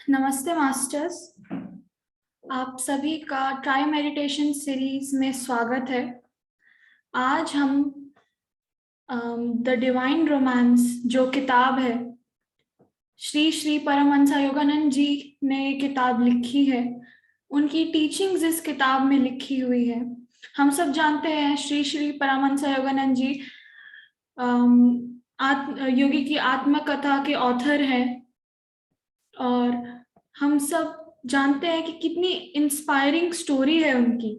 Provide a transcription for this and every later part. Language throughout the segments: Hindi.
नमस्ते मास्टर्स। आप सभी का ट्राई मेडिटेशन सीरीज में स्वागत है। आज हम द डिवाइन रोमांस जो किताब है, श्री श्री परमहंस योगानंद जी ने ये किताब लिखी है। उनकी टीचिंग्स इस किताब में लिखी हुई है। हम सब जानते हैं श्री श्री परमहंस योगानंद जी योगी की आत्मकथा के ऑथर हैं, और हम सब जानते हैं कि कितनी इंस्पायरिंग स्टोरी है उनकी,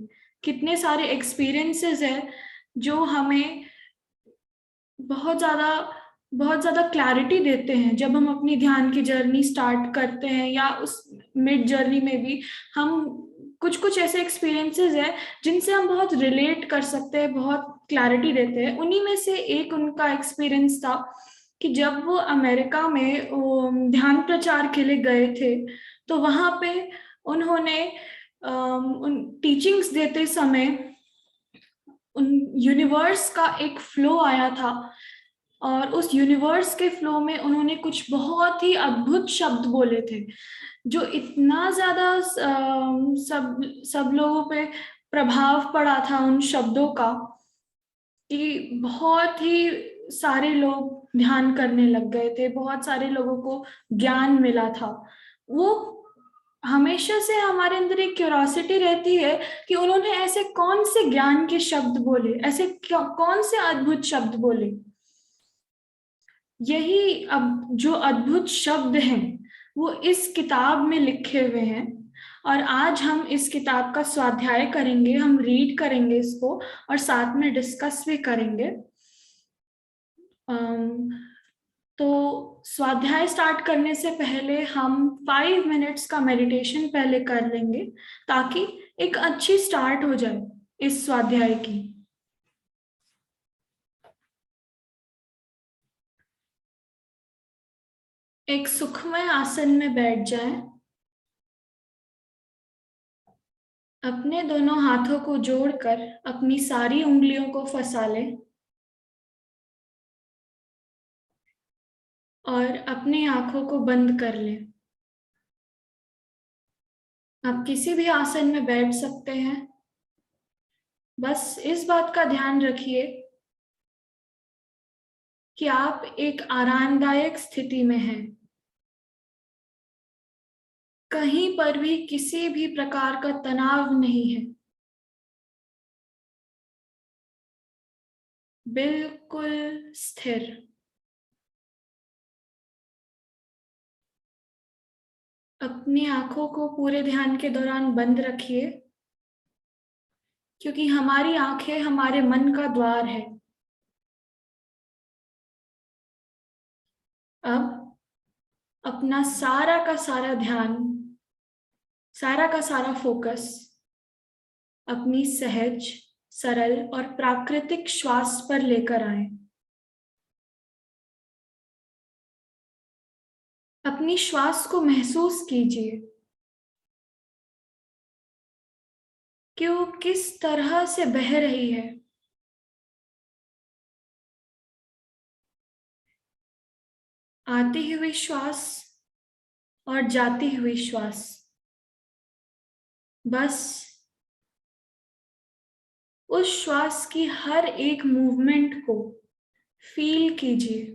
कितने सारे एक्सपीरियंसेस है जो हमें बहुत ज़्यादा क्लैरिटी देते हैं। जब हम अपनी ध्यान की जर्नी स्टार्ट करते हैं या उस मिड जर्नी में भी हम कुछ कुछ ऐसे एक्सपीरियंसेस है जिनसे हम बहुत रिलेट कर सकते हैं, बहुत क्लैरिटी देते हैं। उन्हीं में से एक उनका एक्सपीरियंस था कि जब वो अमेरिका में ध्यान प्रचार के लिए गए थे, तो वहाँ पे उन्होंने उन टीचिंग्स देते समय उन यूनिवर्स का एक फ्लो आया था, और उस यूनिवर्स के फ्लो में उन्होंने कुछ बहुत ही अद्भुत शब्द बोले थे जो इतना ज्यादा सब सब लोगों पे प्रभाव पड़ा था उन शब्दों का कि बहुत ही सारे लोग ध्यान करने लग गए थे, बहुत सारे लोगों को ज्ञान मिला था। वो हमेशा से हमारे अंदर एक क्यूरोसिटी रहती है कि उन्होंने ऐसे कौन से ज्ञान के शब्द बोले, ऐसे कौन से अद्भुत शब्द बोले। यही अब जो अद्भुत शब्द हैं वो इस किताब में लिखे हुए हैं, और आज हम इस किताब का स्वाध्याय करेंगे, हम रीड करेंगे इसको और साथ में डिस्कस भी करेंगे। तो स्वाध्याय स्टार्ट करने से पहले हम 5 मिनट्स का मेडिटेशन पहले कर लेंगे ताकि एक अच्छी स्टार्ट हो जाए इस स्वाध्याय की। एक सुखमय आसन में बैठ जाएं। अपने दोनों हाथों को जोड़कर अपनी सारी उंगलियों को फंसा लें और अपनी आंखों को बंद कर लें। आप किसी भी आसन में बैठ सकते हैं, बस इस बात का ध्यान रखिए कि आप एक आरामदायक स्थिति में हैं। कहीं पर भी किसी भी प्रकार का तनाव नहीं है, बिल्कुल स्थिर। अपनी आंखों को पूरे ध्यान के दौरान बंद रखिए, क्योंकि हमारी आंखें हमारे मन का द्वार है। अब अपना सारा का सारा ध्यान, सारा का सारा फोकस अपनी सहज, सरल और प्राकृतिक श्वास पर लेकर आए। अपनी श्वास को महसूस कीजिए कि वो किस तरह से बह रही है। आती हुई श्वास और जाती हुई श्वास, बस उस श्वास की हर एक मूवमेंट को फील कीजिए।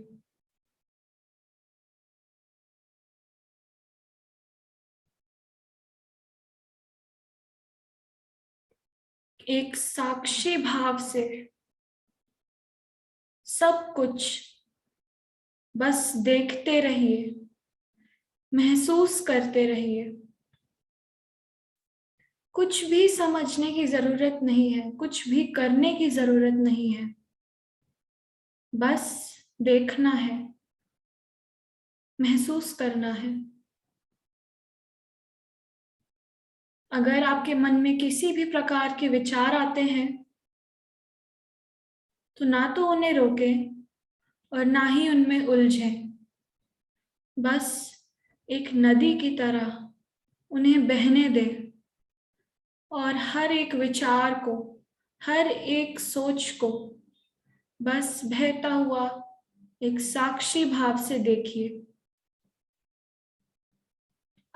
एक साक्षी भाव से सब कुछ बस देखते रहिए, महसूस करते रहिए। कुछ भी समझने की जरूरत नहीं है, कुछ भी करने की जरूरत नहीं है, बस देखना है, महसूस करना है। अगर आपके मन में किसी भी प्रकार के विचार आते हैं तो ना तो उन्हें रोकें और ना ही उनमें उलझें। बस एक नदी की तरह उन्हें बहने दें और हर एक विचार को, हर एक सोच को बस बहता हुआ एक साक्षी भाव से देखिए।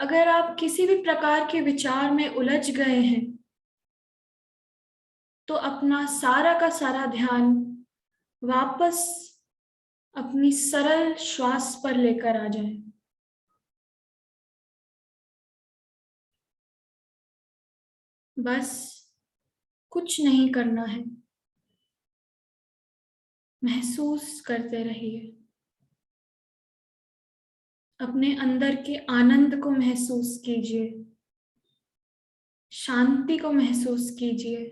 अगर आप किसी भी प्रकार के विचार में उलझ गए हैं तो अपना सारा का सारा ध्यान वापस अपनी सरल श्वास पर लेकर आ जाएं। बस कुछ नहीं करना है, महसूस करते रहिए। अपने अंदर के आनंद को महसूस कीजिए, शांति को महसूस कीजिए,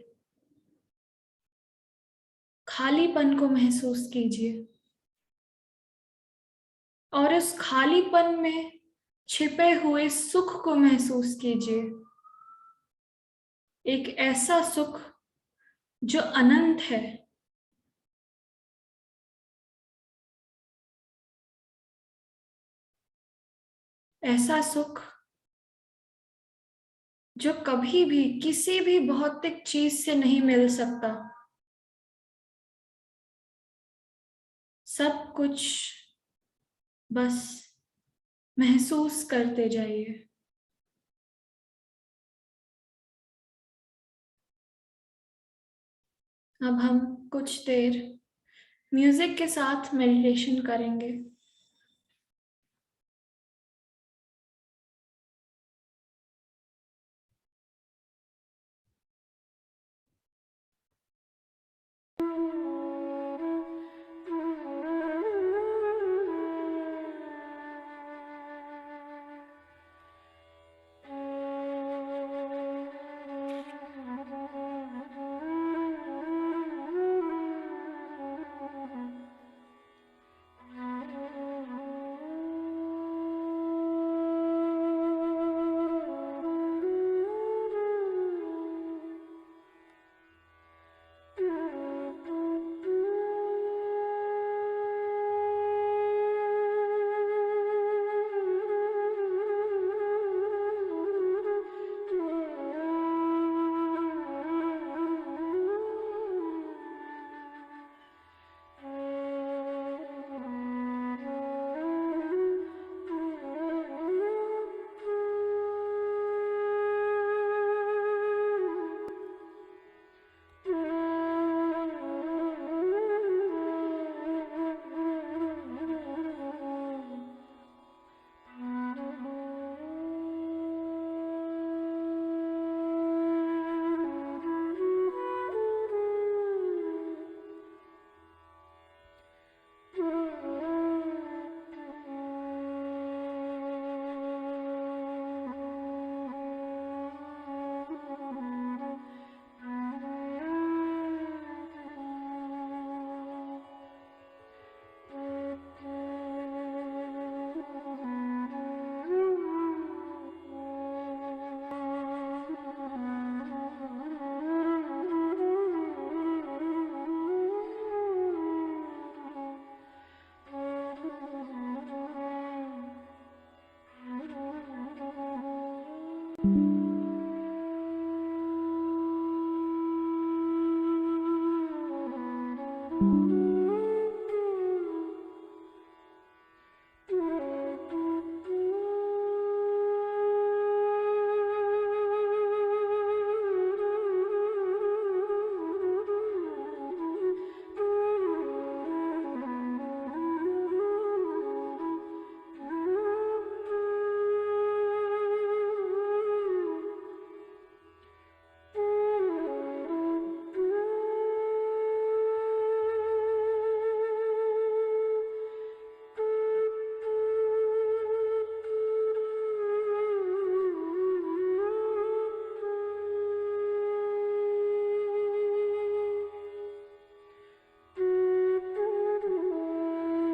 खालीपन को महसूस कीजिए और उस खालीपन में छिपे हुए सुख को महसूस कीजिए। एक ऐसा सुख जो अनंत है, ऐसा सुख जो कभी भी किसी भी भौतिक चीज से नहीं मिल सकता। सब कुछ बस महसूस करते जाइए। अब हम कुछ देर म्यूजिक के साथ मेडिटेशन करेंगे।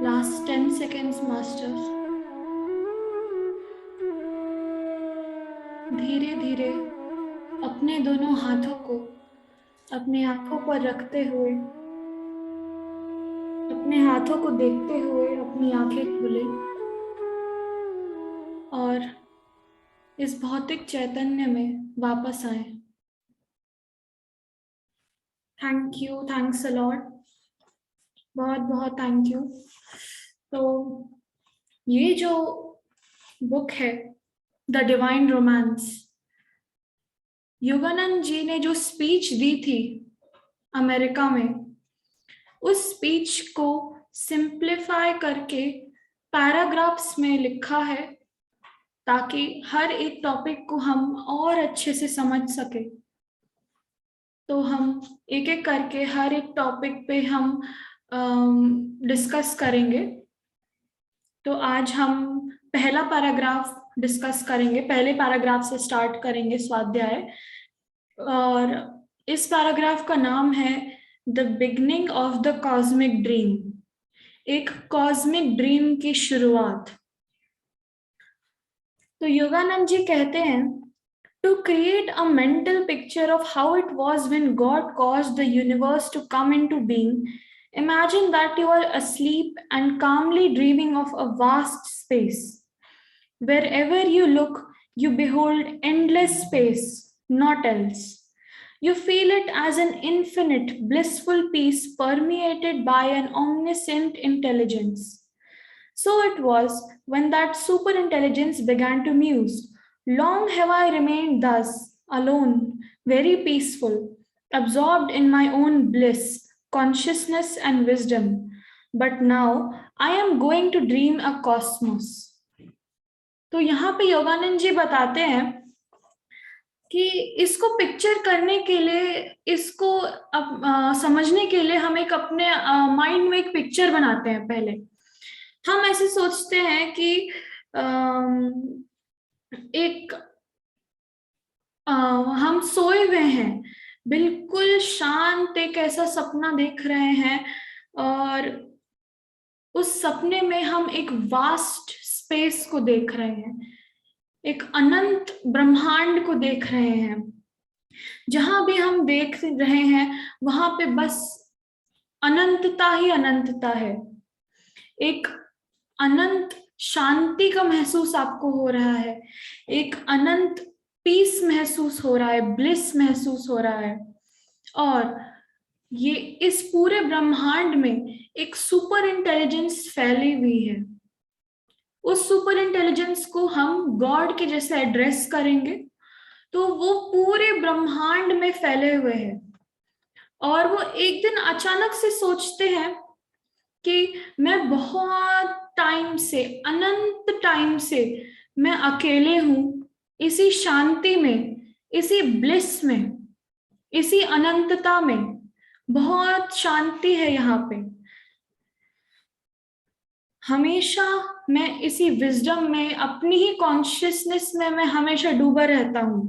Last 10 seconds, Masters. धीरे धीरे अपने दोनों हाथों को अपनी आंखों पर रखते हुए, अपने हाथों को देखते हुए अपनी आंखें खोले और इस भौतिक चैतन्य में वापस आए। Thank you, thanks a lot, बहुत बहुत थैंक यू। तो ये जो बुक है the divine romance. Yogananda ji ने जो स्पीच दी थी अमेरिका में, उस स्पीच को सिंप्लीफाई करके पैराग्राफ्स में लिखा है, ताकि हर एक टॉपिक को हम और अच्छे से समझ सके। तो हम एक एक करके हर एक टॉपिक पे हम डिस्कस करेंगे। तो आज हम पहला पैराग्राफ डिस्कस करेंगे, पहले पैराग्राफ से स्टार्ट करेंगे स्वाध्याय। और इस पैराग्राफ का नाम है the beginning of the cosmic dream, एक कॉस्मिक ड्रीम की शुरुआत। तो योगानंद जी कहते हैं, to create a mental picture of how it was when God caused the universe to come into being, imagine that you are asleep and calmly dreaming of a vast space. Wherever you look, you behold endless space, not else. You feel it as an infinite, blissful peace permeated by an omniscient intelligence. So it was when that superintelligence began to muse. Long have I remained thus, alone, very peaceful, absorbed in my own bliss, consciousness, and wisdom. But now I am going to dream a cosmos. तो यहाँ पे योगानंद जी बताते हैं कि इसको पिक्चर करने के लिए, इसको समझने के लिए हम एक अपने माइंड में एक पिक्चर बनाते हैं। पहले हम ऐसे सोचते हैं कि एक हम सोए हुए हैं, बिल्कुल शांत एक ऐसा सपना देख रहे हैं, और उस सपने में हम एक वास्ट स्पेस को देख रहे हैं, एक अनंत ब्रह्मांड को देख रहे हैं। जहां भी हम देख रहे हैं वहां पे बस अनंतता ही अनंतता है। एक अनंत शांति का महसूस आपको हो रहा है, एक अनंत पीस महसूस हो रहा है, ब्लिस महसूस हो रहा है। और ये इस पूरे ब्रह्मांड में एक सुपर इंटेलिजेंस फैली हुई है। उस सुपर इंटेलिजेंस को हम गॉड के जैसे एड्रेस करेंगे, तो वो पूरे ब्रह्मांड में फैले हुए हैं। और वो एक दिन अचानक से सोचते हैं कि मैं बहुत टाइम से, अनंत टाइम से मैं अकेले हूं, इसी शांति में, इसी ब्लिस में, इसी अनंतता में। बहुत शांति है यहाँ पे। हमेशा मैं इसी विजडम में, अपनी ही कॉन्शियसनेस में मैं हमेशा डूबा रहता हूं।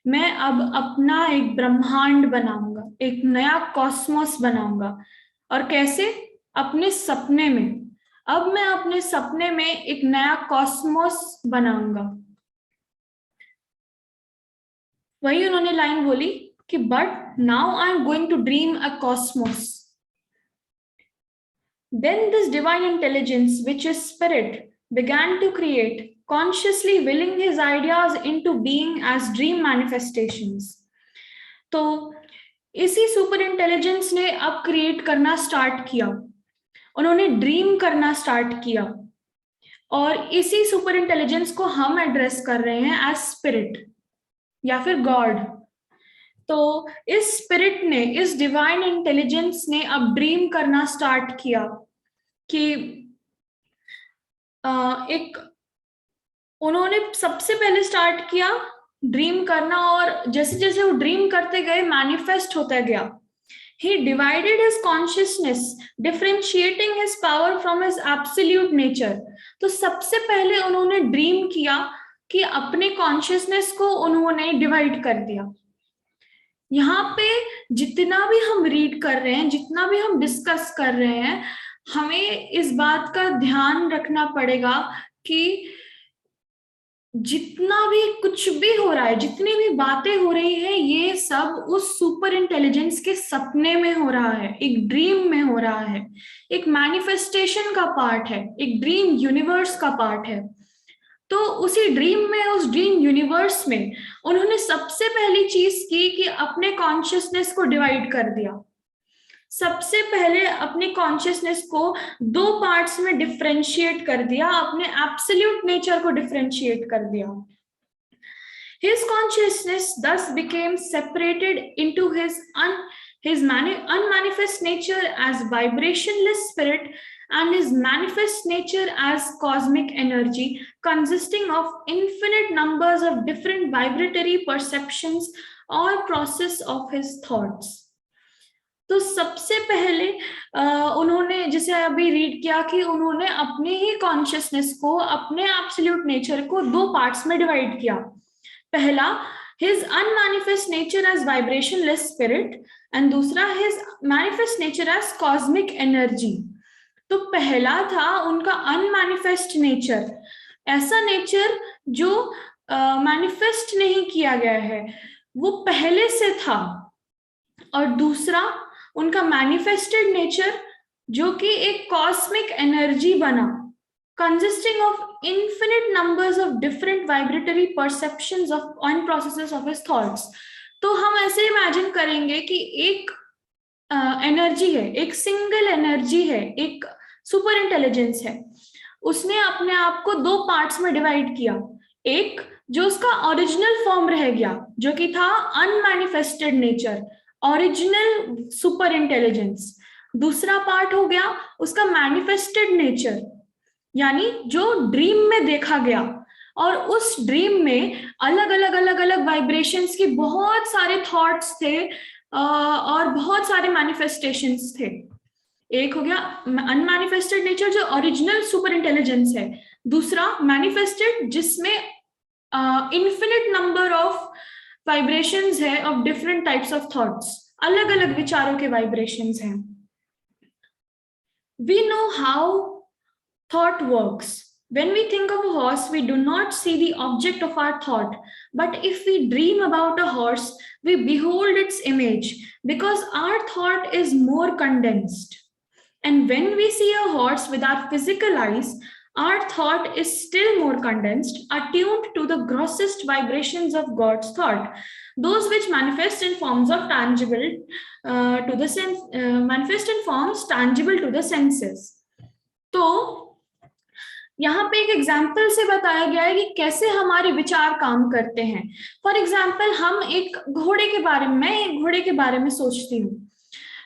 मैं अब अपना एक ब्रह्मांड बनाऊंगा, एक नया कॉस्मोस बनाऊंगा। और कैसे? अपने सपने में। अब मैं अपने सपने में एक नया कॉस्मोस बनाऊंगा। वही उन्होंने लाइन बोली कि but now I am going to dream a cosmos. Then this divine intelligence, which is spirit, began to create, consciously willing his ideas into being as dream manifestations. तो इसी सुपर इंटेलिजेंस ने अब क्रिएट करना स्टार्ट किया, उन्होंने ड्रीम करना स्टार्ट किया। और इसी सुपर इंटेलिजेंस को हम एड्रेस कर रहे हैं एज स्पिरिट या फिर गॉड। तो इस स्पिरिट ने, इस डिवाइन इंटेलिजेंस ने अब ड्रीम करना स्टार्ट किया कि एक, उन्होंने सबसे पहले स्टार्ट किया ड्रीम करना, और जैसे जैसे वो ड्रीम करते गए मैनिफेस्ट होता गया। He divided his consciousness, differentiating his power from his absolute nature. तो सबसे पहले उन्होंने ड्रीम किया कि अपने कॉन्शियसनेस को उन्होंने डिवाइड कर दिया। यहाँ पे जितना भी हम रीड कर रहे हैं, जितना भी हम डिस्कस कर रहे हैं, हमें इस बात का ध्यान रखना पड़ेगा कि जितना भी कुछ भी हो रहा है, जितनी भी बातें हो रही है, ये सब उस सुपर इंटेलिजेंस के सपने में हो रहा है, एक ड्रीम में हो रहा है, एक मैनिफेस्टेशन का पार्ट है, एक ड्रीम यूनिवर्स का पार्ट है। तो उसी ड्रीम में, उस ड्रीम यूनिवर्स में उन्होंने सबसे पहली चीज की कि अपने कॉन्शियसनेस को डिवाइड कर दिया। सबसे पहले अपनी कॉन्शियसनेस को दो पार्ट्स में डिफरेंशिएट कर दिया, अपने एब्सोल्यूट नेचर को डिफरेंशिएट कर दिया। His consciousness thus became separated into his unmanifest nature as vibrationless spirit and his manifest nature as cosmic energy, consisting of infinite numbers of different vibratory perceptions or process of his thoughts. तो सबसे पहले उन्होंने, जैसे अभी रीड किया, कि उन्होंने अपने ही कॉन्शियसनेस को, अपने एब्सोल्यूट नेचर को दो पार्ट्स में डिवाइड किया। पहला his unmanifest nature as vibrationless spirit and दूसरा his manifest nature as cosmic energy। तो पहला था उनका unmanifest nature, ऐसा नेचर जो मैनिफेस्ट नहीं किया गया है, वो पहले से था। और दूसरा उनका मैनिफेस्टेड नेचर, जो कि एक कॉस्मिक एनर्जी बना, consisting of infinite numbers of different vibratory perceptions of and processes of his thoughts। तो हम ऐसे इमेजिन करेंगे कि एक एनर्जी है, एक सिंगल एनर्जी है, एक सुपर इंटेलिजेंस है, उसने अपने आप को दो पार्ट्स में डिवाइड किया। एक जो उसका ओरिजिनल फॉर्म रह गया, जो कि था unmanifested nature, original super intelligence. दूसरा पार्ट हो गया उसका मैनिफेस्टेड नेचर, यानी जो ड्रीम में देखा गया, और उस ड्रीम में अलग अलग वाइब्रेशंस की बहुत सारे थॉट्स थे और बहुत सारे मैनिफेस्टेशंस थे। एक हो गया अनमैनिफेस्टेड नेचर जो ओरिजिनल सुपर इंटेलिजेंस है, दूसरा मैनिफेस्टेड जिसमें इन्फिनिट नंबर ऑफ वाइब्रेशंस है of different types of thoughts, अलग अलग विचारों के वाइब्रेशंस हैं। We know how thought works. When we think of a horse, we do not see the object of our thought. But if we dream about a horse, we behold its image, because our thought is more condensed. And when we see a horse with our physical eyes, our thought is still more condensed, attuned to the grossest vibrations of God's thought, those which manifest in forms of tangible to the sense, manifest in forms tangible to the senses. तो यहाँ पे एक एग्जाम्पल से बताया गया है कि कैसे हमारे विचार काम करते हैं। फॉर एग्जाम्पल, हम एक घोड़े के बारे में, मैं एक घोड़े के बारे में सोचती हूँ,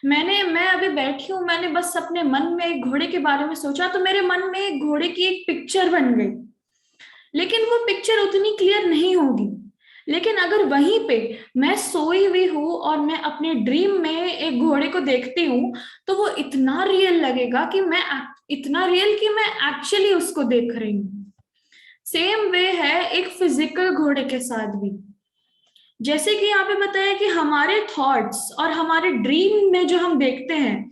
मैं अभी बैठी हूँ, मैंने बस अपने मन में एक घोड़े के बारे में सोचा, तो मेरे मन में एक घोड़े की एक पिक्चर बन गई, लेकिन वो पिक्चर उतनी क्लियर नहीं होगी। लेकिन अगर वहीं पे मैं सोई हुई हूँ और मैं अपने ड्रीम में एक घोड़े को देखती हूँ, तो वो इतना रियल लगेगा कि मैं एक्चुअली उसको देख रही हूँ। सेम वे है एक फिजिकल घोड़े के साथ भी। जैसे कि यहाँ पे बताया कि हमारे थॉट्स और हमारे ड्रीम में जो हम देखते हैं,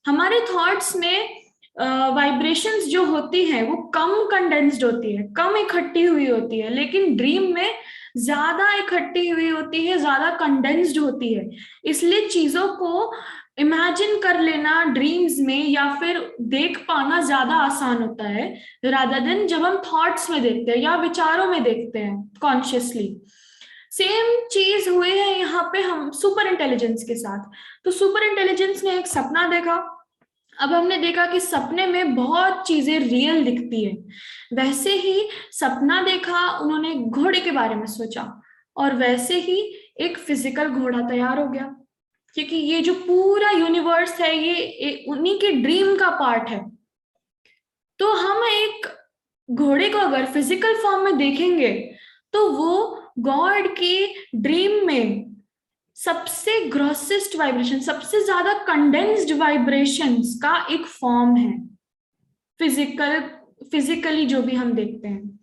हमारे थॉट्स में वाइब्रेशंस जो होती है वो कम कंडेंस्ड होती है, कम इकट्ठी हुई होती है, लेकिन ड्रीम में ज्यादा इकट्ठी हुई होती है, ज्यादा कंडेंस्ड होती है। इसलिए चीजों को इमेजिन कर लेना ड्रीम्स में या फिर देख पाना ज्यादा आसान होता है, रादर देन जब हम थॉट्स में देखते हैं या विचारों में देखते हैं कॉन्शियसली। सेम चीज हुई है यहाँ पे हम सुपर इंटेलिजेंस के साथ। तो सुपर इंटेलिजेंस ने एक सपना देखा, अब हमने देखा कि सपने में बहुत चीजें रियल दिखती है, वैसे ही सपना देखा, उन्होंने घोड़े के बारे में सोचा, और वैसे ही एक फिजिकल घोड़ा तैयार हो गया, क्योंकि ये जो पूरा यूनिवर्स है ये उन्हीं के ड्रीम का पार्ट है। तो हम एक घोड़े को अगर फिजिकल फॉर्म में देखेंगे तो वो गॉड की ड्रीम में सबसे ग्रॉसेस्ट वाइब्रेशन, सबसे ज्यादा कंडेंस्ड वाइब्रेशंस का एक फॉर्म है, फिजिकली जो भी हम देखते हैं।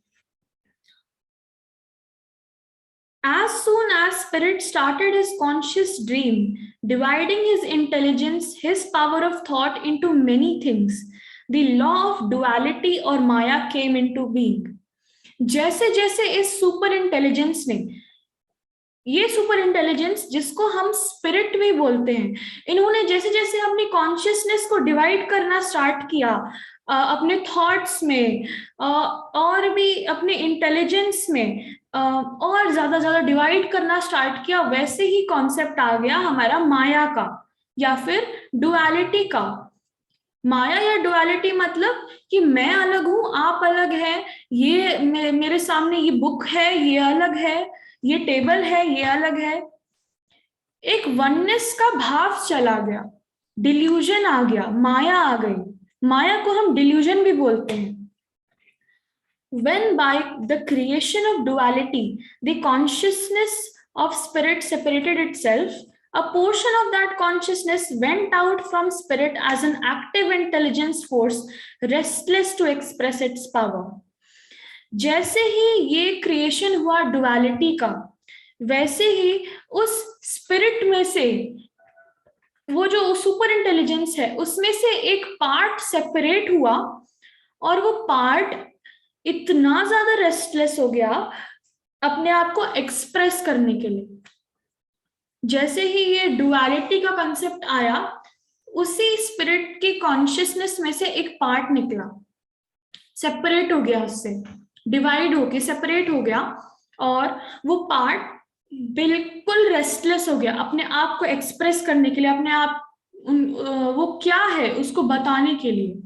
As soon as Spirit started his conscious dream, dividing his intelligence, his power of thought into many things, the law of duality or Maya came into being. जैसे जैसे इस सुपर इंटेलिजेंस ने, ये सुपर इंटेलिजेंस जिसको हम स्पिरिट भी बोलते हैं, इन्होंने जैसे जैसे अपनी कॉन्शियसनेस को डिवाइड करना स्टार्ट किया, अपने थॉट्स में और भी अपने इंटेलिजेंस में और ज्यादा डिवाइड करना स्टार्ट किया, वैसे ही कॉन्सेप्ट आ गया हमारा माया का या फिर डुअलिटी का। माया या डुअलिटी मतलब कि मैं अलग हूं, आप अलग है, ये मेरे सामने ये बुक है, ये अलग है, ये टेबल है, ये अलग है। एक वननेस का भाव चला गया, डिल्यूजन आ गया, माया आ गई। माया को हम डिल्यूजन भी बोलते हैं। When by the creation of duality, the consciousness of spirit separated itself, a portion of that consciousness went out from spirit as an active intelligence force, restless to express its power. जैसे ही ये क्रिएशन हुआ डुअलिटी का, वैसे ही उस स्पिरिट में से, वो जो सुपर इंटेलिजेंस है, उसमें से एक पार्ट सेपरेट हुआ, और वो पार्ट इतना ज्यादा रेस्टलेस हो गया अपने आप को एक्सप्रेस करने के लिए। जैसे ही ये डुअलिटी का कंसेप्ट आया, उसी स्पिरिट की कॉन्शियसनेस में से एक पार्ट निकला, सेपरेट हो गया, उससे डिवाइड होके सेपरेट हो गया, और वो पार्ट बिल्कुल रेस्टलेस हो गया अपने आप को एक्सप्रेस करने के लिए, अपने आप वो क्या है उसको बताने के लिए।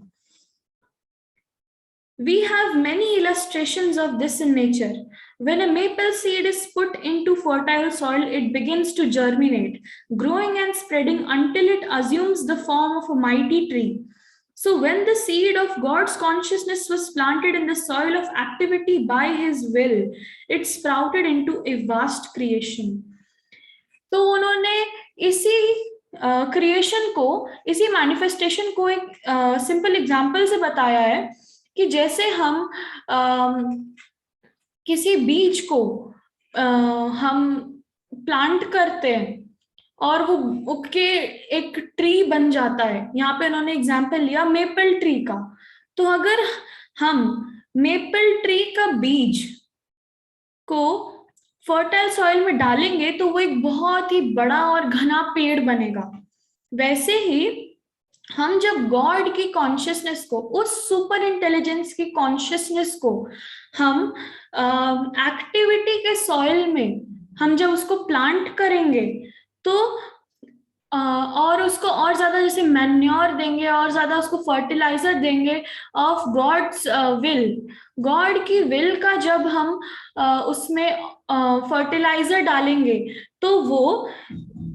We have many illustrations of this in nature. When a maple seed is put into fertile soil, it begins to germinate, growing and spreading until it assumes the form of a mighty tree. So when the seed of God's consciousness was planted in the soil of activity by His will, it sprouted into a vast creation. तो उन्होंने इसी क्रिएशन को, इसी मैनिफेस्टेशन को एक सिंपल एग्जाम्पल से बताया है कि जैसे हम किसी बीज को हम प्लांट करते हैं और वो उग के एक ट्री बन जाता है। यहाँ पे उन्होंने एग्जाम्पल लिया मेपल ट्री का। तो अगर हम मेपल ट्री का बीज को फर्टाइल सॉइल में डालेंगे तो वो एक बहुत ही बड़ा और घना पेड़ बनेगा। वैसे ही हम जब गॉड की कॉन्शियसनेस को, उस सुपर इंटेलिजेंस की कॉन्शियसनेस को हम एक्टिविटी के सॉइल में हम जब उसको प्लांट करेंगे तो और उसको और ज्यादा जैसे मैन्योर देंगे और ज्यादा उसको फर्टिलाइजर देंगे ऑफ गॉड्स विल, गॉड की विल का जब हम उसमें फर्टिलाइजर डालेंगे तो वो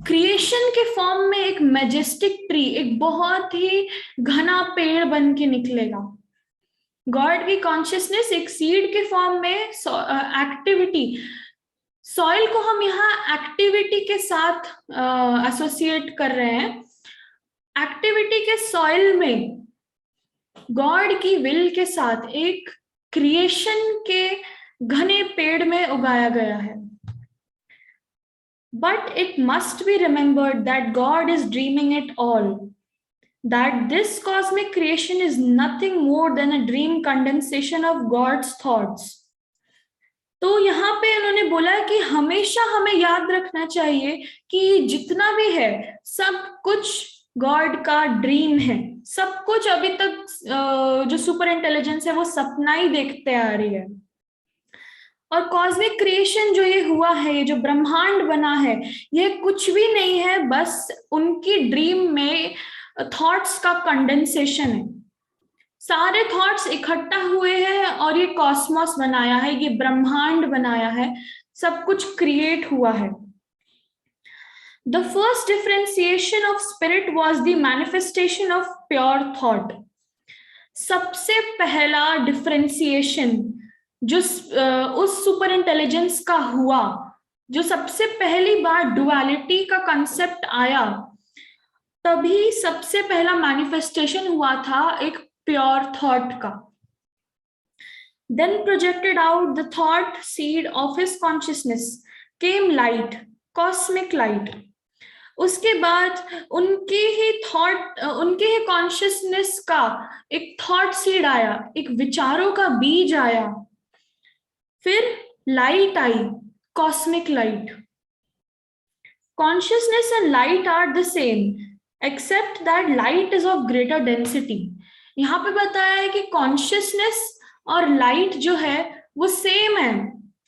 क्रिएशन के फॉर्म में एक मैजेस्टिक ट्री, एक बहुत ही घना पेड़ बन के निकलेगा। गॉड की कॉन्शियसनेस एक सीड के फॉर्म में एक्टिविटी, सॉइल को हम यहाँ एक्टिविटी के साथ एसोसिएट कर रहे हैं। एक्टिविटी के सॉइल में गॉड की विल के साथ एक क्रिएशन के घने पेड़ में उगाया गया है। But it must be remembered that God is dreaming it all, that this cosmic creation is nothing more than a dream condensation of God's thoughts. तो यहाँ पे उन्होंने बोला कि हमेशा हमें याद रखना चाहिए कि जितना भी है सब कुछ गॉड का ड्रीम है। सब कुछ अभी तक जो सुपर इंटेलिजेंस है वो सपना ही देखते आ रही है। और कॉस्मिक क्रिएशन जो ये हुआ है, ये जो ब्रह्मांड बना है, ये कुछ भी नहीं है, बस उनकी ड्रीम में थॉट्स का कंडेंसेशन है। सारे थॉट्स इकट्ठा हुए हैं और ये कॉस्मोस बनाया है, ये ब्रह्मांड बनाया है, सब कुछ क्रिएट हुआ है। The first differentiation of spirit was the manifestation of pure thought. सबसे पहला डिफरेंशिएशन जो उस सुपर इंटेलिजेंस का हुआ, जो सबसे पहली बार डुअलिटी का कंसेप्ट आया, तभी सबसे पहला मैनिफेस्टेशन हुआ था एक प्योर थॉट का। Then projected out the thought seed of his consciousness came light, cosmic light. उसके बाद उनके ही थॉट, उनके ही कॉन्शियसनेस का एक थॉट सीड आया, एक विचारों का बीज आया, फिर लाइट आई, cosmic light. Consciousness and light are the same except that light is of greater density. यहाँ पे बताया है कि कॉन्शियसनेस और लाइट जो है वो सेम है,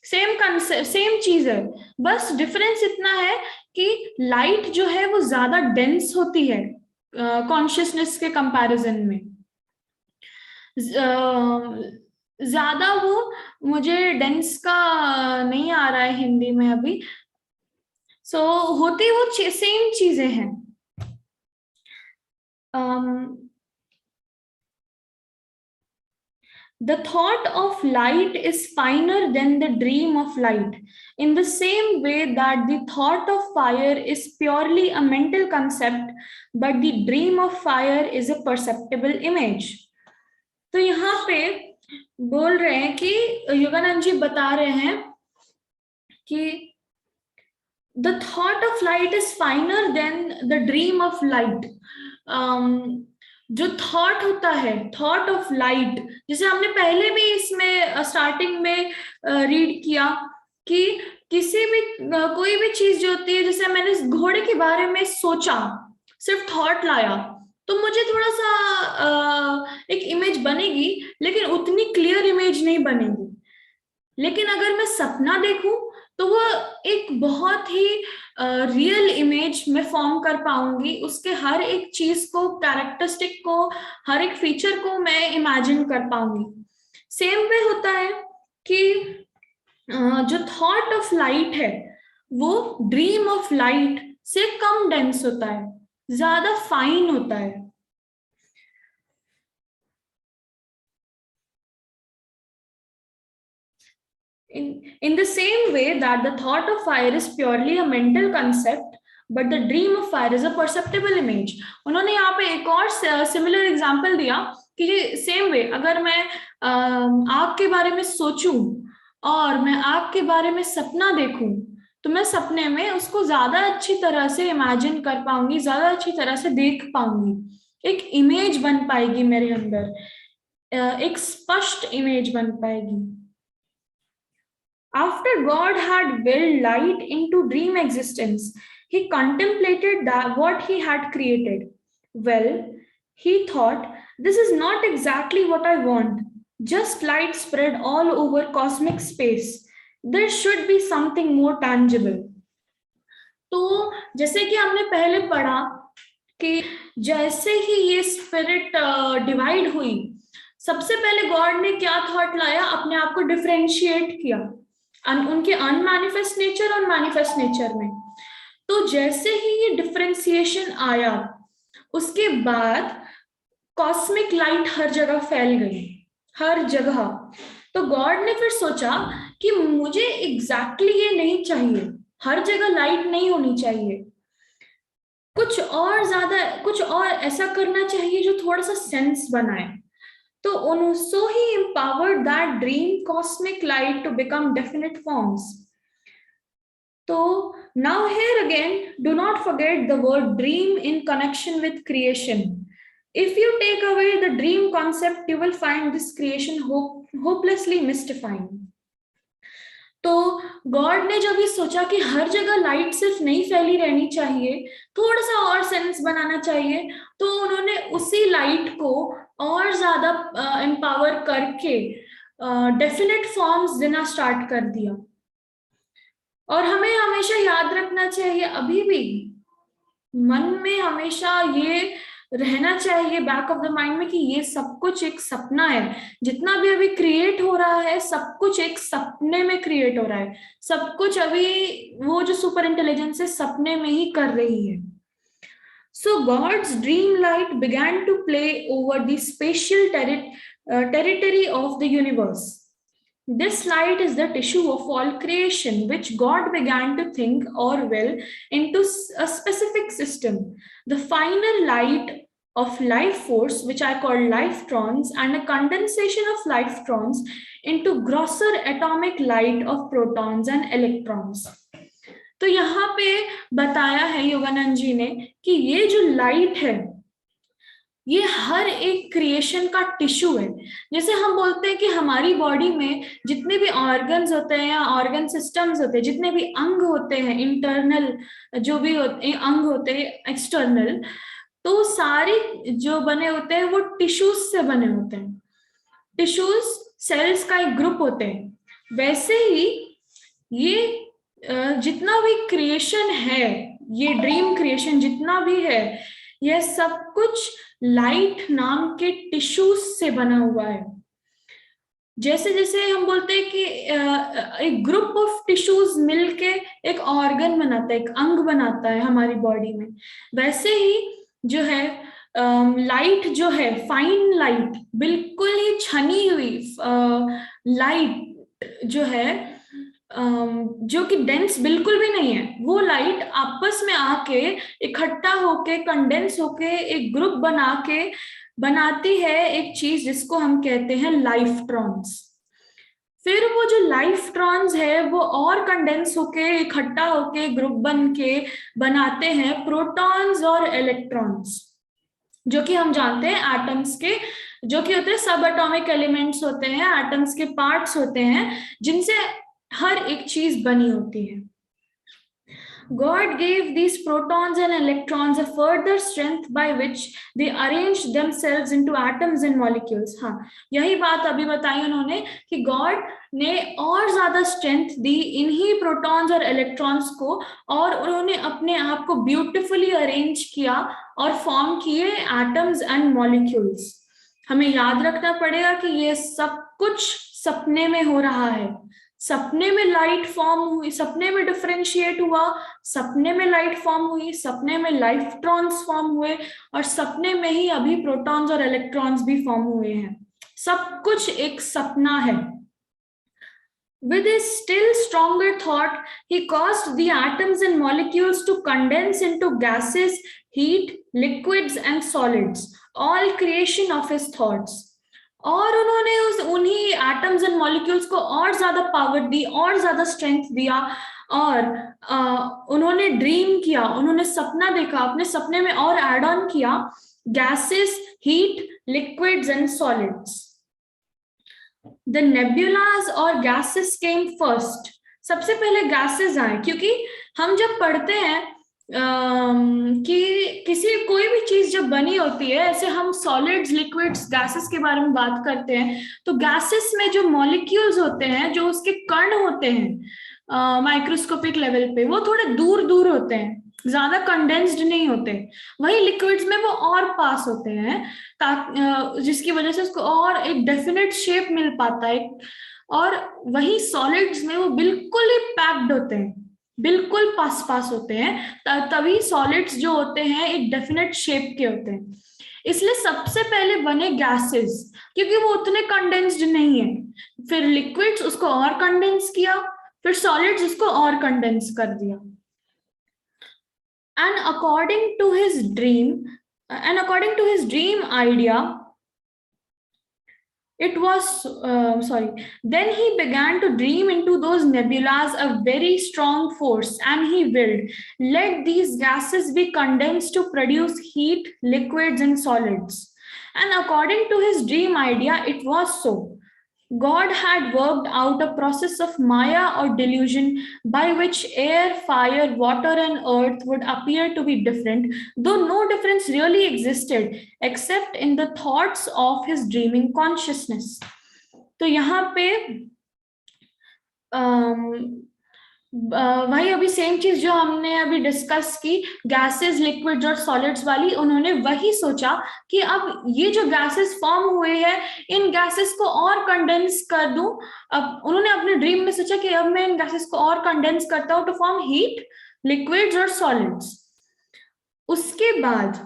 सेम कंसेप्ट, सेम चीज है, बस डिफरेंस इतना है कि लाइट जो है वो ज्यादा डेंस होती है, कॉन्शियसनेस के कंपैरिजन में। ज्यादा वो मुझे डेंस का नहीं आ रहा है हिंदी में अभी। सो होती वो सेम चीजें हैं। The thought of light is finer than the dream of light, in the same way that the thought of fire is purely a mental concept, but the dream of fire is a perceptible image. तो यहाँ पे बोल रहे हैं कि योगानंद जी बता रहे हैं कि the thought of light is finer than the dream of light. जो थॉट होता है, थॉट ऑफ लाइट, जैसे हमने पहले भी इसमें स्टार्टिंग में रीड किया कि किसी भी कोई भी चीज जो होती है, जैसे मैंने घोड़े के बारे में सोचा, सिर्फ थॉट लाया, तो मुझे थोड़ा सा एक इमेज बनेगी, लेकिन उतनी क्लियर इमेज नहीं बनेगी। लेकिन अगर मैं सपना देखूं तो वो एक बहुत ही रियल इमेज में फॉर्म कर पाऊंगी, उसके हर एक चीज को, कैरेक्टरिस्टिक को, हर एक फीचर को मैं इमेजिन कर पाऊंगी। सेम वे होता है कि जो थॉट ऑफ लाइट है वो ड्रीम ऑफ लाइट से कम डेंस होता है, ज्यादा फाइन होता है। In the same way that the thought of fire is purely a mental concept, but the dream of fire is a perceptible image. उन्होंने यहाँ पे एक और सिमिलर एग्जाम्पल दिया कि सेम वे अगर मैं आग के बारे में सोचूं और मैं आग के बारे में सपना देखूं, तो मैं सपने में उसको ज्यादा अच्छी तरह से इमेजिन कर पाऊंगी, ज्यादा अच्छी तरह से देख पाऊंगी, एक इमेज बन पाएगी मेरे अंदर, एक स्पष्ट इमेज बन पाएगी। After God had willed light into dream existence, he contemplated that what he had created. Well, he thought, this is not exactly what I want. Just light spread all over cosmic space. There should be something more tangible. तो जैसे कि हमने पहले पढ़ा कि जैसे ही ये स्पिरिट डिवाइड हुई, सबसे पहले गॉड ने क्या थॉट लाया, अपने आप को डिफरेंशिएट किया उनके अनमैनिफेस्ट नेचर और मैनिफेस्ट नेचर में। तो जैसे ही ये डिफरेंशिएशन आया, उसके बाद कॉस्मिक लाइट हर जगह फैल गई, हर जगह। तो गॉड ने फिर सोचा कि मुझे एग्जैक्टली ये नहीं चाहिए, हर जगह लाइट नहीं होनी चाहिए, कुछ और ज्यादा, कुछ और ऐसा करना चाहिए जो थोड़ा सा सेंस बनाए। So he empowered that dream cosmic light to become definite forms. So now here again, do not forget the word dream in connection with creation. If you take away the dream concept, you will find this creation hopelessly mystifying. तो गॉड ने जब ये सोचा कि हर जगह लाइट सिर्फ नहीं फैली रहनी चाहिए, थोड़ा सा और सेंस बनाना चाहिए, तो उन्होंने उसी लाइट को और ज्यादा एम्पावर करके डेफिनेट फॉर्म्स देना स्टार्ट कर दिया। और हमें हमेशा याद रखना चाहिए, अभी भी मन में हमेशा ये रहना चाहिए बैक ऑफ द माइंड में कि ये सब कुछ एक सपना है। जितना भी अभी क्रिएट हो रहा है, सब कुछ एक सपने में क्रिएट हो रहा है, सब कुछ अभी वो जो सुपर इंटेलिजेंस है सपने में ही कर रही है। So God's dream light began to play over the spatial territory of the universe. This light is the tissue of all creation, which God began to think or will into a specific system. The finer light of life force, which I call lifetrons, and a condensation of lifetrons into grosser atomic light of protons and electrons. तो यहाँ पे बताया है योगानंद जी ने कि ये जो लाइट है, ये हर एक क्रिएशन का टिश्यू है। जैसे हम बोलते हैं कि हमारी बॉडी में जितने भी ऑर्गन्स होते हैं या ऑर्गन सिस्टम्स होते हैं, जितने भी अंग होते हैं, इंटरनल जो भी अंग होते हैं, एक्सटर्नल, तो सारे जो बने होते हैं वो टिश्यूज से बने होते हैं। टिश्यूज सेल्स का एक ग्रुप होते हैं। वैसे ही ये जितना भी क्रिएशन है, ये ड्रीम क्रिएशन जितना भी है, यह सब कुछ लाइट नाम के टिश्यूज से बना हुआ है। जैसे जैसे हम बोलते हैं कि एक ग्रुप ऑफ टिश्यूज मिलके एक ऑर्गन बनाता है, एक अंग बनाता है हमारी बॉडी में, वैसे ही जो है लाइट जो है, फाइन लाइट, बिल्कुल ही छनी हुई लाइट जो है, जो कि डेंस बिल्कुल भी नहीं है, वो लाइट आपस में आके इकट्ठा होके कंडेंस होके एक ग्रुप बना के बनाती है एक चीज जिसको हम कहते हैं लाइफ्ट्रॉन्स। फिर वो जो लाइफ्ट्रॉन्स है वो और कंडेंस होके इकट्ठा होके ग्रुप बन के बनाते हैं प्रोटॉन्स और इलेक्ट्रॉन्स, जो कि हम जानते हैं एटम्स के, जो कि होते हैं सब एटॉमिक एलिमेंट्स होते हैं, एटम्स के पार्ट्स होते हैं जिनसे हर एक चीज बनी होती है। God gave these protons and electrons a further strength by which they arranged themselves into atoms and molecules। हाँ, यही बात अभी बताई उन्होंने कि गॉड ने और ज्यादा स्ट्रेंथ दी इन्हीं प्रोटॉन्स और इलेक्ट्रॉन्स को, और उन्होंने अपने आप को ब्यूटिफुली अरेंज किया और फॉर्म किए एटम्स एंड मॉलिक्यूल्स। हमें याद रखना पड़ेगा कि ये सब कुछ सपने में हो रहा है। सपने में लाइट फॉर्म हुई, सपने में डिफरेंशिएट हुआ, सपने में लाइट फॉर्म हुई, सपने में लाइफ्ट्रॉन्स फॉर्म हुए, और सपने में ही अभी प्रोटॉन्स और इलेक्ट्रॉन्स भी फॉर्म हुए हैं। सब कुछ एक सपना है। With his still stronger thought, he caused the atoms and molecules to condense into gases, heat, liquids, and solids, all creation of his thoughts. और उन्होंने उन्हीं एटम्स एंड मॉलिक्यूल्स को और ज्यादा पावर दी, और ज्यादा स्ट्रेंथ दिया, और उन्होंने ड्रीम किया, उन्होंने सपना देखा, अपने सपने में और एड ऑन किया gases, heat, liquids and solids. The nebulas और gases came first। सबसे पहले gases आए, क्योंकि हम जब पढ़ते हैं कि कोई भी चीज जब बनी होती है, ऐसे हम सॉलिड्स, लिक्विड्स, गैसेस के बारे में बात करते हैं, तो गैसेस में जो मॉलिक्यूल्स होते हैं, जो उसके कण होते हैं माइक्रोस्कोपिक लेवल पे, वो थोड़े दूर दूर होते हैं, ज्यादा कंडेंस्ड नहीं होते। वही लिक्विड्स में वो और पास होते हैं, जिसकी वजह से उसको और एक डेफिनेट शेप मिल पाता है। और वही सॉलिड्स में वो बिल्कुल ही पैक्ड होते हैं, बिल्कुल पास पास होते हैं, तभी सॉलिड्स जो होते हैं एक डेफिनेट शेप के होते हैं। इसलिए सबसे पहले बने गैसेस, क्योंकि वो उतने कंडेंस्ड नहीं है। फिर लिक्विड्स, उसको और कंडेंस किया, फिर सॉलिड्स, उसको और कंडेंस कर दिया। And according to his dream idea, then he began to dream into those nebulas a very strong force, and he willed, let these gases be condensed to produce heat, liquids, and solids. And according to his dream idea, it was so. God had worked out a process of Maya or delusion by which air, fire, water, and earth would appear to be different, though no difference really existed except in the thoughts of his dreaming consciousness. तो यहाँ पे वही अभी सेम चीज जो हमने अभी डिस्कस की, गैसेस, लिक्विड्स और सॉलिड्स वाली, उन्होंने वही सोचा कि अब ये जो गैसेस फॉर्म हुए हैं, इन गैसेस को और कंडेंस कर दूं। अब उन्होंने अपने ड्रीम में सोचा कि अब मैं इन गैसेस को और कंडेंस करता हूं टू फॉर्म हीट, लिक्विड्स और सॉलिड्स। उसके बाद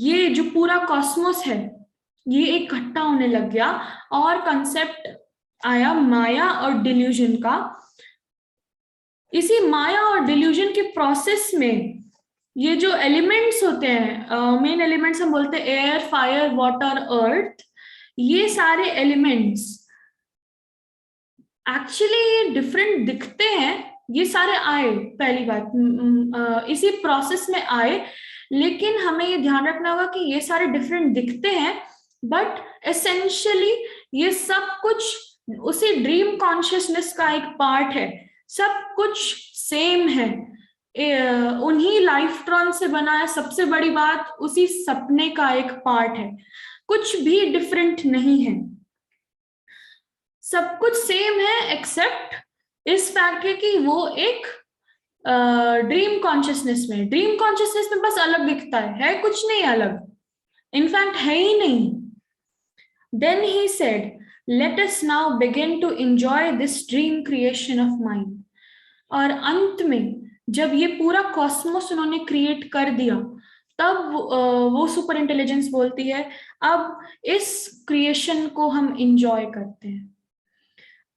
ये जो पूरा कॉस्मोस है, ये इकट्ठा होने लग गया, और कंसेप्ट आया माया और डिल्यूजन का। इसी माया और डिल्यूजन के प्रोसेस में ये जो एलिमेंट्स होते हैं, मेन एलिमेंट्स हम बोलते हैं एयर, फायर, वाटर, अर्थ, ये सारे एलिमेंट्स एक्चुअली ये डिफरेंट दिखते हैं। ये सारे आए, पहली बात इसी प्रोसेस में आए, लेकिन हमें ये ध्यान रखना होगा कि ये सारे डिफरेंट दिखते हैं, बट एसेंशियली ये सब कुछ उसी ड्रीम कॉन्शियसनेस का एक पार्ट है। सब कुछ सेम है, उन्हीं लाइफ्ट्रॉन से बना है। सबसे बड़ी बात, उसी सपने का एक पार्ट है, कुछ भी डिफरेंट नहीं है, सब कुछ सेम है, एक्सेप्ट इस फैक्ट है कि वो एक ड्रीम कॉन्शियसनेस में, ड्रीम कॉन्शियसनेस में बस अलग दिखता है कुछ नहीं अलग, इनफैक्ट है ही नहीं. Then he said, let us now begin to enjoy this dream creation of mind. और अंत में जब ये पूरा कॉस्मोस उन्होंने क्रिएट कर दिया, तब वो सुपर इंटेलिजेंस बोलती है, अब इस क्रिएशन को हम इंजॉय करते हैं.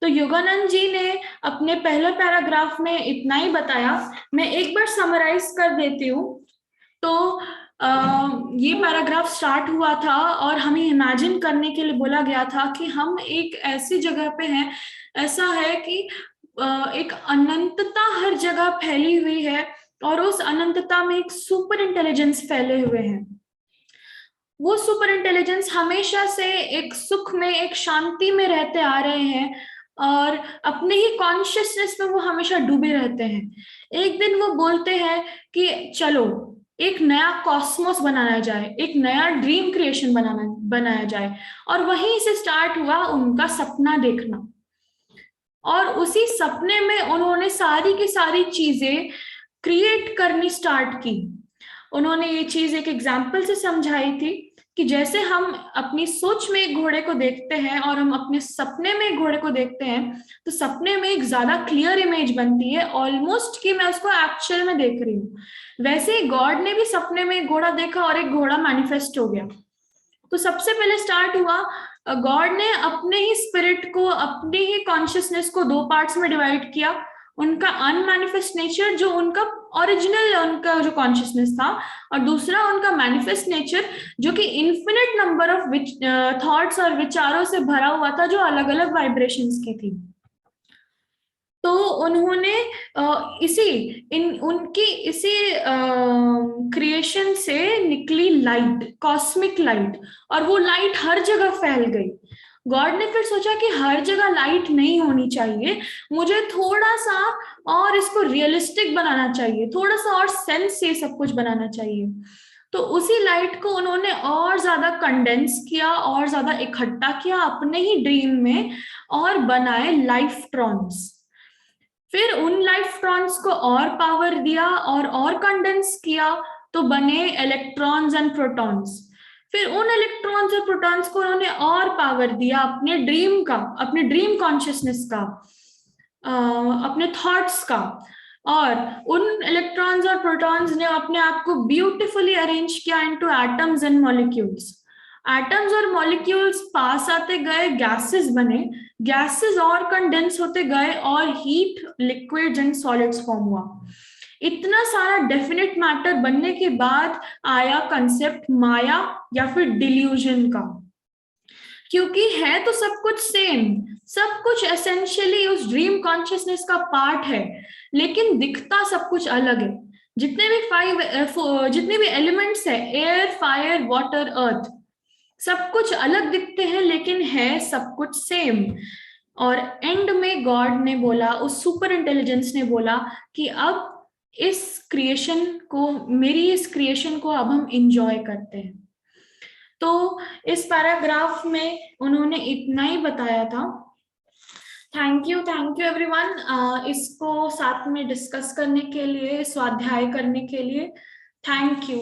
तो योगानंद जी ने अपने पहले पैराग्राफ में इतना ही बताया. मैं एक बार समराइज कर देती हूँ. तो ये पैराग्राफ स्टार्ट हुआ था और हमें इमेजिन करने के लिए बोला गया था कि हम एक ऐसी जगह पे हैं, ऐसा है कि एक अनंतता हर जगह फैली हुई है और उस अनंतता में एक सुपर इंटेलिजेंस फैले हुए हैं. वो सुपर इंटेलिजेंस हमेशा से एक सुख में, एक शांति में रहते आ रहे हैं और अपने ही कॉन्शियसनेस में वो हमेशा डूबे रहते हैं. एक दिन वो बोलते हैं कि चलो एक नया कॉस्मोस बनाया जाए, एक नया ड्रीम क्रिएशन बनाया जाए. और वहीं से स्टार्ट हुआ उनका सपना देखना. और उसी सपने में उन्होंने सारी की सारी चीजें क्रिएट करनी स्टार्ट की. उन्होंने ये चीज एक एग्जाम्पल से समझाई थी कि जैसे हम अपनी सोच में एक घोड़े को देखते हैं और हम अपने सपने में एक घोड़े को देखते हैं, तो सपने में एक ज्यादा क्लियर इमेज बनती है, ऑलमोस्ट कि मैं उसको एक्चुअल में देख रही हूँ. वैसे ही गॉड ने भी सपने में एक घोड़ा देखा और एक घोड़ा मैनिफेस्ट हो गया. तो सबसे पहले स्टार्ट हुआ, गॉड ने अपने ही स्पिरिट को, अपने ही कॉन्शियसनेस को दो पार्ट्स में डिवाइड किया. उनका अनमैनिफेस्ट नेचर जो उनका ओरिजिनल उनका जो कॉन्शियसनेस था, और दूसरा उनका मैनिफेस्ट नेचर जो कि इन्फिनिट नंबर ऑफ थॉट्स और विचारों से भरा हुआ था, जो अलग अलग वाइब्रेशंस की थी. तो उन्होंने उनकी इसी क्रिएशन से निकली लाइट, कॉस्मिक लाइट, और वो लाइट हर जगह फैल गई. गॉड ने फिर सोचा कि हर जगह लाइट नहीं होनी चाहिए, मुझे थोड़ा सा और इसको रियलिस्टिक बनाना चाहिए, थोड़ा सा और सेंस से सब कुछ बनाना चाहिए. तो उसी लाइट को उन्होंने और ज्यादा कंडेंस किया और ज्यादा इकट्ठा किया अपने ही ड्रीम में, और बनाए लाइफ्ट्रॉन्स. फिर उन इलेक्ट्रॉन्स को और पावर दिया और कंडेंस किया, तो बने इलेक्ट्रॉन्स एंड प्रोटॉन्स. फिर उन इलेक्ट्रॉन्स और प्रोटॉन्स को उन्होंने और पावर दिया अपने ड्रीम का, अपने ड्रीम कॉन्शियसनेस का, अपने थॉट्स का. और उन इलेक्ट्रॉन्स और प्रोटॉन्स ने अपने आप को ब्यूटिफुली अरेंज किया into atoms and molecules. Atoms और मॉलिक्यूल्स पास आते गए, गैसेस बने, गैसेस और कंडेंस होते गए और heat, liquids and solids form हुआ. इतना सारा डेफिनेट मैटर बनने के बाद आया कंसेप्ट माया या फिर डिल्यूजन का. क्योंकि है तो सब कुछ सेम, सब कुछ एसेंशियली उस ड्रीम कॉन्शियसनेस का पार्ट है, लेकिन दिखता सब कुछ अलग है. जितने भी एलिमेंट्स है, एयर, फायर, वाटर, अर्थ, सब कुछ अलग दिखते हैं लेकिन है सब कुछ सेम. और एंड में गॉड ने बोला, उस सुपर इंटेलिजेंस ने बोला कि अब इस क्रिएशन को, मेरी इस क्रिएशन को अब हम इंजॉय करते हैं. तो इस पैराग्राफ में उन्होंने इतना ही बताया था. थैंक यू एवरीवन, इसको साथ में डिस्कस करने के लिए, स्वाध्याय करने के लिए. Thank you.